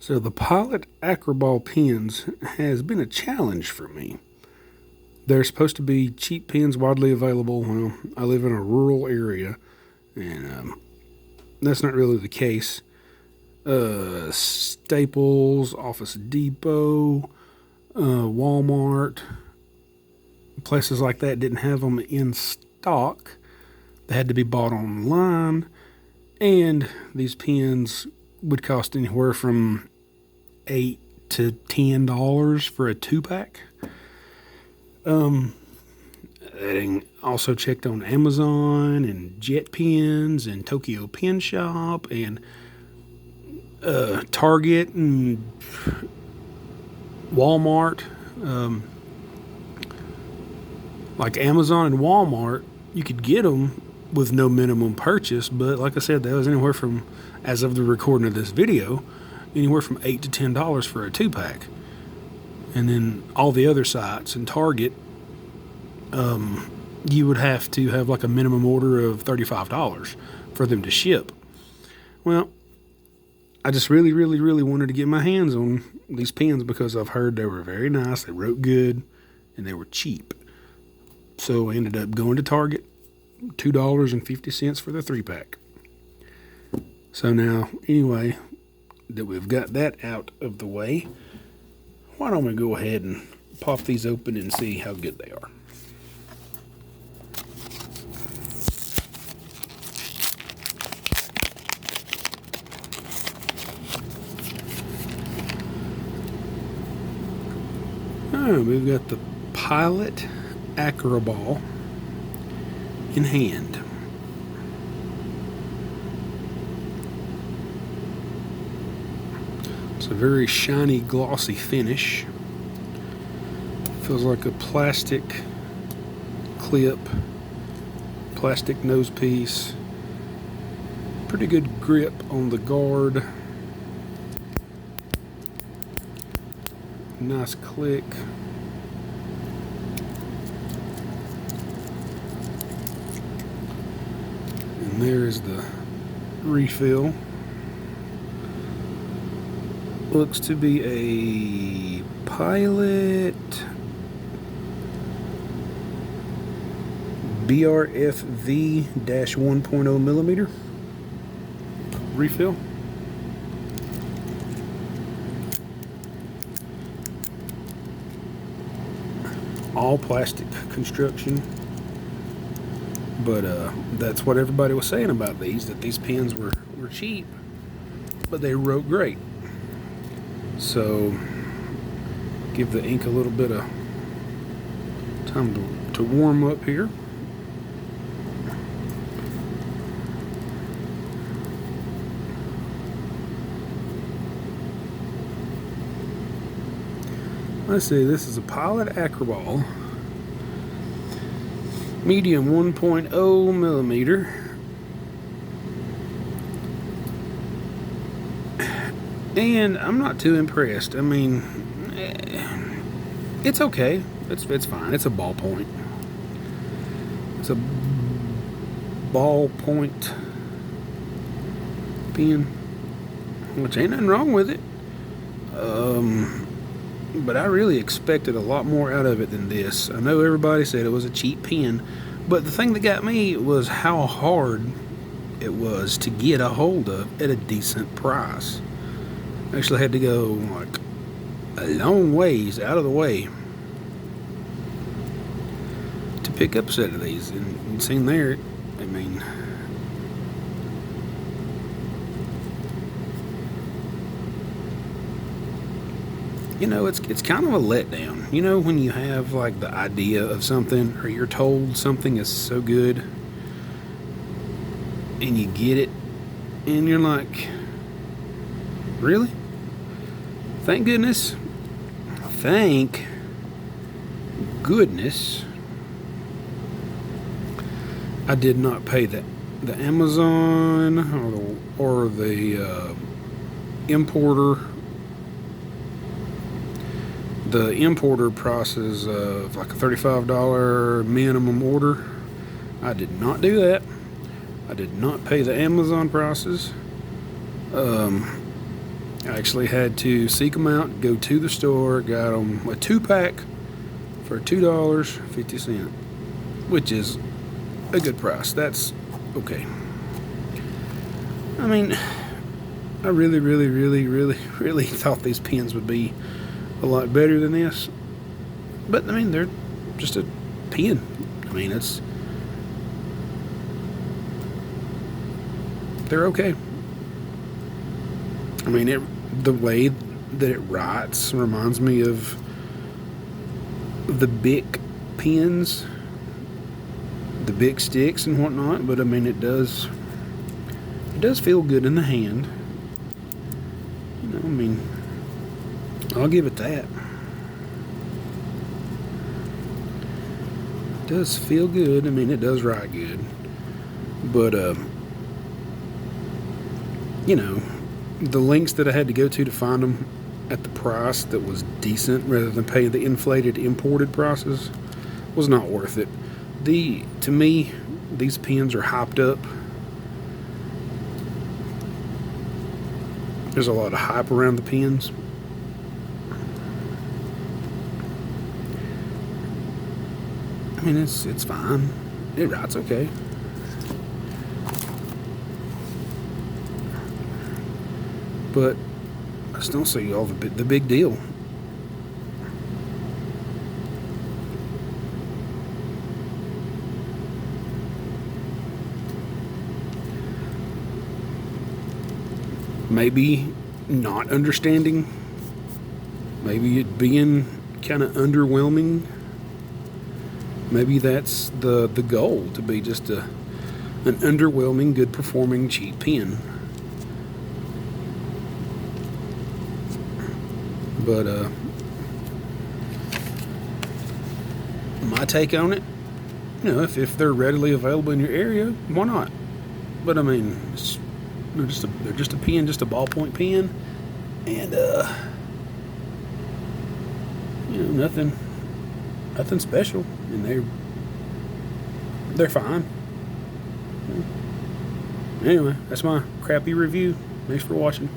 So the Pilot Acroball Pens has been a challenge for me. They're supposed to be cheap pens widely available. Well, I live in a rural area, and that's not really the case. Staples, Office Depot, Walmart, places like that didn't have them in stock. They had to be bought online, and these pens would cost anywhere from $8 to $10 for a 2-pack. I also checked on Amazon and Jet Pens and Tokyo Pen Shop and Target and Walmart. Like Amazon and Walmart, you could get them with no minimum purchase, but like I said, that was anywhere from, as of the recording of this video, anywhere from $8 to $10 for a 2-pack. And then all the other sites and Target, you would have to have like a minimum order of $35 for them to ship. Well, I just really wanted to get my hands on these pens because I've heard they were very nice, they wrote good, and they were cheap. So I ended up going to Target, $2.50 for the 3-pack. So now, anyway, that we've got that out of the way, why don't we go ahead and pop these open and see how good they are. Oh, we've got the Pilot Acroball in hand. It's a very shiny, glossy finish. Feels like a plastic clip, plastic nose piece. Pretty good grip on the guard. Nice click. And there's the refill. Looks to be a Pilot BRFV-1.0 millimeter refill. All plastic construction, but that's what everybody was saying about these, that these pens were cheap, but they wrote great. So give the ink a little bit of time to warm up here. Let's see, this is a Pilot Acroball, medium 1.0 millimeter. And I'm not too impressed. I mean, it's okay. It's fine. It's a ballpoint. It's a ballpoint pen, which ain't nothing wrong with it. But I really expected a lot more out of it than this. I know everybody said it was a cheap pen, but the thing that got me was how hard it was to get a hold of at a decent price. I actually had to go like a long ways out of the way to pick up a set of these. And you've seen there, I mean, you know, it's kind of a letdown. You know, when you have like the idea of something, or you're told something is so good, and you get it, and you're like, really? Thank goodness I did not pay the Amazon or the importer. The importer prices of like a $35 minimum order. I did not do that. I did not pay the Amazon prices. I actually had to seek them out, go to the store, got them a 2-pack for $2.50, which is a good price. That's okay. I mean, I really thought these pens would be a lot better than this. But, I mean, they're just a pen. I mean, they're okay. I mean, the way that it writes reminds me of the Bic pens, the Bic sticks and whatnot. But I mean, it does feel good in the hand. You know, I mean, I'll give it that. It does feel good. I mean, it does write good. But you know, the links that I had to go to find them at the price that was decent rather than pay the inflated imported prices was not worth it. To me, these pens are hyped up. There's a lot of hype around the pens. I mean, it's fine. It writes okay. But I still see all the big deal. Maybe not understanding. Maybe it being kind of underwhelming. Maybe that's the goal, to be just an underwhelming, good performing, cheap pen. But my take on it, you know, if they're readily available in your area, why not? But I mean, they're just a pen, just a ballpoint pen, and you know, nothing special, and they're fine. Anyway, that's my crappy review. Thanks for watching.